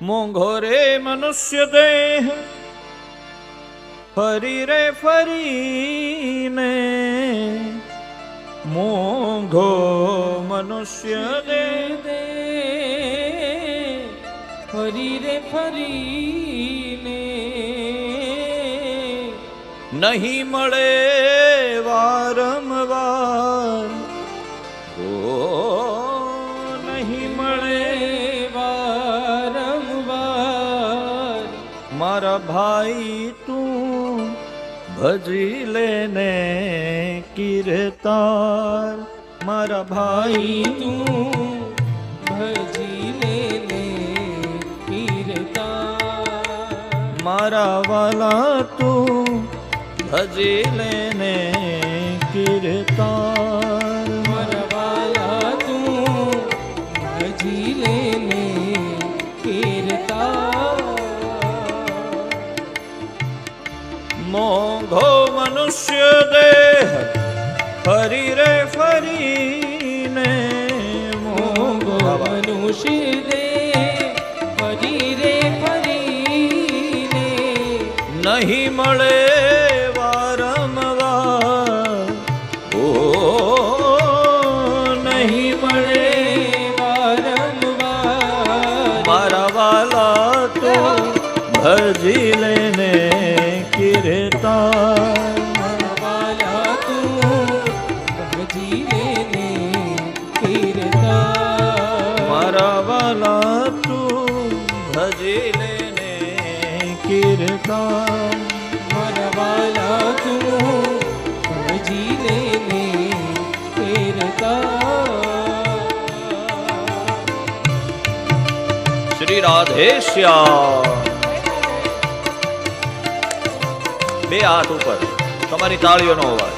મોંઘો રે મનુષ્ય દેહ ફરી રે ફરીને, મોંઘો મનુષ્ય દેહ ફરી રે ફરીને, નહીં મળે વારંવાર, ઓ નહીં મળે વારંવાર. મારા ભાઈ તું ભજી લેને કીર્તાર, મારા ભાઈ તું ભજી લેને કીર્તાર. મારા વાલા તું ભજી લેને કીર્તાર, મારા વાલા તું ભજી લેને કીર્તાર. મોંઘો મનુષ્ય દેહ ફરી રે ફરીને, મોંઘો મનુષ્ય દેહ ફરી રે ફરીને, નહીં મળે વારંવાર, ઓ નહીં મળે વારંવાર. મારા વાલા તું ભજી લેને કીર્તાર, મારા વાલા તું ભજી લેને કીર્તાર. મારા વાલા તું ભજી લેને કીર્તાર, મારા વાલા તું ભજી લેને કીર્તાર. શ્રી રાધે શ્યામ. બે હાથ ઉપર, તમારી તાળીઓનો અવાજ.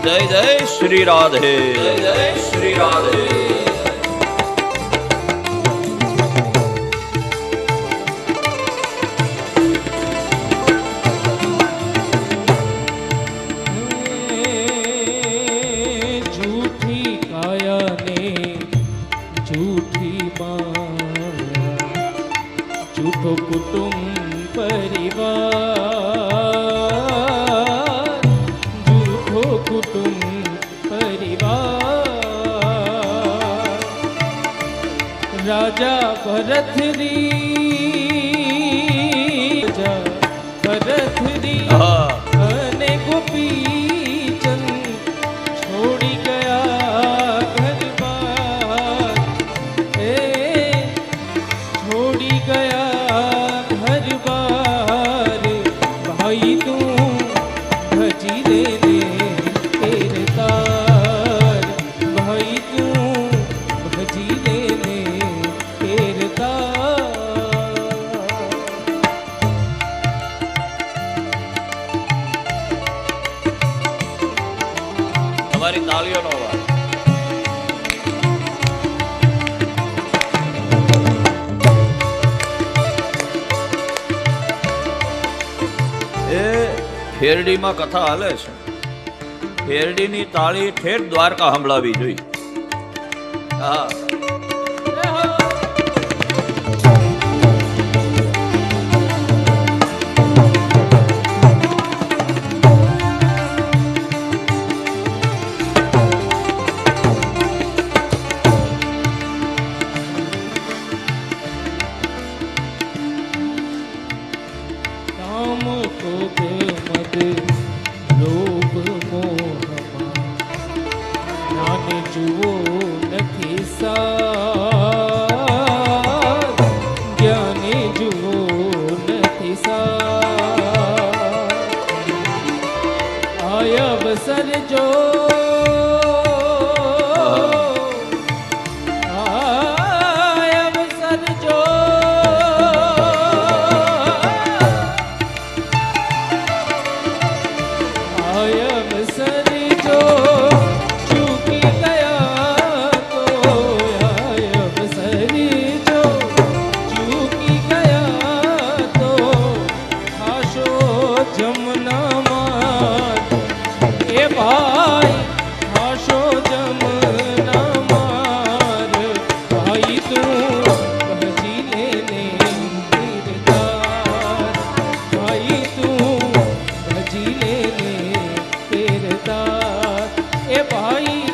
જય જય શ્રી રાધે, જય જય શ્રી રાધે. झूठी काया ने झूठी माया, झूठो कुटुंब परिवार, झूठो कुटुंब परिवार. राजा भरतरी, राजा भरतरी અને ગોપીચંદ છોડી ગયા ઘર બાર, એ છોડી ગયા ઘર બાર. ભાઈ તું ભજી લેને કીર્તાર, ભાઈ તું ભજી લેને કીર્તાર. તમારી તાળીઓનો અવાજ. એ ફેરડીમાં કથા હાલે છે, ફેરડીની તાળી ઠેઠ દ્વારકા સંભળાવી જોઈએ. હા, કામ ક્રોધ મદ લોભ મોહમાં નાને જુઓ નથી સા. એ ભાઈ હાશો જમના માર ભાઈ તું ભજી લેને કિરદાર ભાઈ તું ભજી લેને કિરદાર એ ભાઈ